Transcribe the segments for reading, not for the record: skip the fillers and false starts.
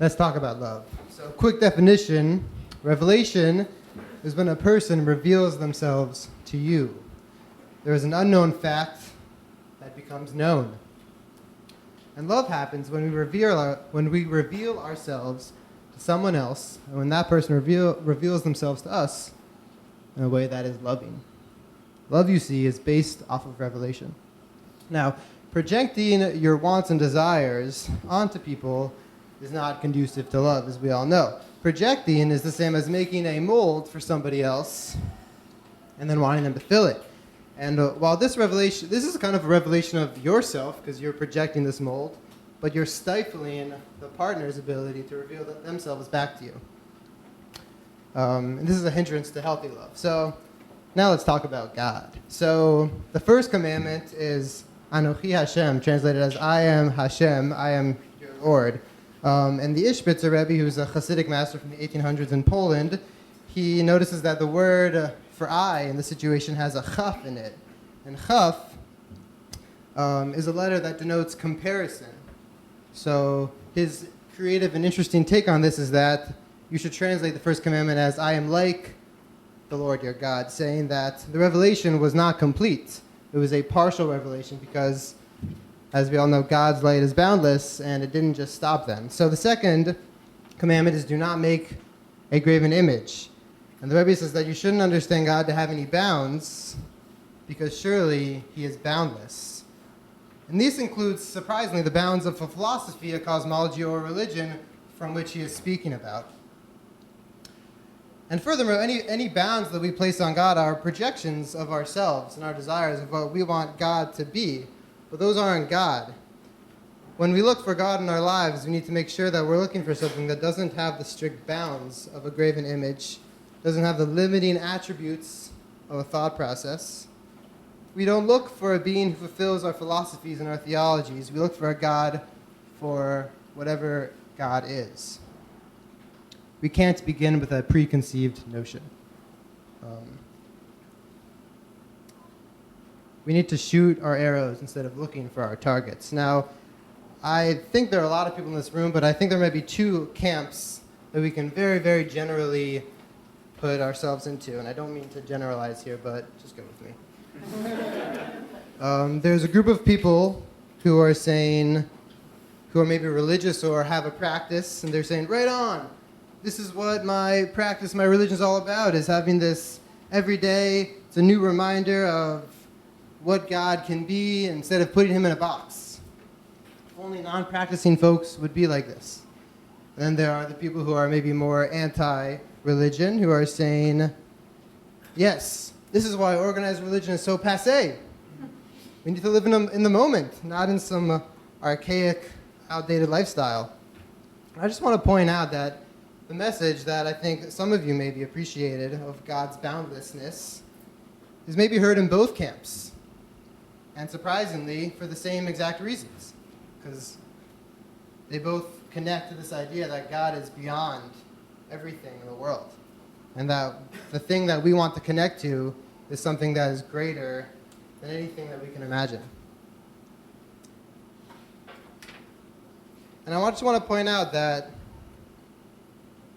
Let's talk about love. So, quick definition: revelation is when a person reveals themselves to you. There is an unknown fact that becomes known. And love happens when we reveal ourselves to someone else, and when that person reveals themselves to us in a way that is loving. Love, you see, is based off of revelation. Now, projecting your wants and desires onto people is not conducive to love, as we all know. Projecting is the same as making a mold for somebody else and then wanting them to fill it. And while this is kind of a revelation of yourself, because you're projecting this mold, but you're stifling the partner's ability to reveal themselves back to you. And this is a hindrance to healthy love. So now let's talk about God. So the first commandment is Anochi Hashem, translated as I am Hashem, I am your Lord. And the Ishbitzer Rebbe, who's a Hasidic master from the 1800s in Poland, he notices that the word for I in the situation has a chaf in it. And chaf is a letter that denotes comparison. So his creative and interesting take on this is that you should translate the first commandment as I am like the Lord your God, saying that the revelation was not complete. It was a partial revelation because, as we all know, God's light is boundless, and it didn't just stop then. So the second commandment is do not make a graven image. And the Rebbe says that you shouldn't understand God to have any bounds, because surely he is boundless. And this includes, surprisingly, the bounds of a philosophy, a cosmology, or a religion from which he is speaking about. And furthermore, any bounds that we place on God are projections of ourselves and our desires of what we want God to be. But those aren't God. When we look for God in our lives, we need to make sure that we're looking for something that doesn't have the strict bounds of a graven image, doesn't have the limiting attributes of a thought process. We don't look for a being who fulfills our philosophies and our theologies. We look for a God for whatever God is. We can't begin with a preconceived notion. We need to shoot our arrows instead of looking for our targets. Now, I think there are a lot of people in this room, but I think there may be two camps that we can very, very generally put ourselves into. And I don't mean to generalize here, but just go with me. There's a group of people who are maybe religious or have a practice, and they're saying, right on. This is what my practice, my religion is all about, is having this every day. It's a new reminder of what God can be instead of putting him in a box. If only non-practicing folks would be like this. And then there are the people who are maybe more anti-religion, who are saying, yes, this is why organized religion is so passé. We need to live in the moment, not in some archaic, outdated lifestyle. I just want to point out that the message that I think some of you maybe appreciated of God's boundlessness is maybe heard in both camps. And surprisingly, for the same exact reasons. Because they both connect to this idea that God is beyond everything in the world. And that the thing that we want to connect to is something that is greater than anything that we can imagine. And I just want to point out that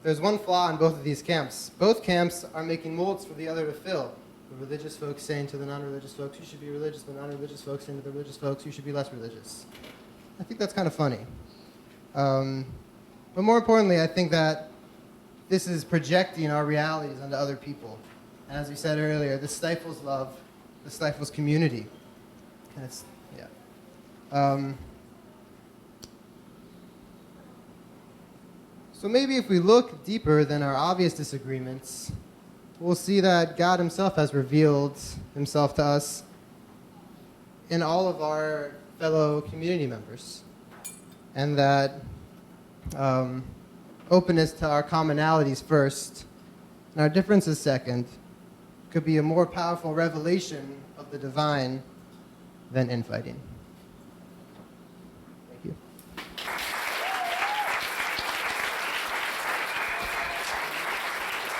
there's one flaw in both of these camps. Both camps are making molds for the other to fill. The religious folks saying to the non-religious folks, you should be religious. The non-religious folks saying to the religious folks, you should be less religious. I think that's kind of funny. But more importantly, I think that this is projecting our realities onto other people. And as we said earlier, this stifles love, this stifles community. And it's, yeah. So maybe if we look deeper than our obvious disagreements, we'll see that God himself has revealed himself to us in all of our fellow community members. And that openness to our commonalities first, and our differences second, could be a more powerful revelation of the divine than infighting.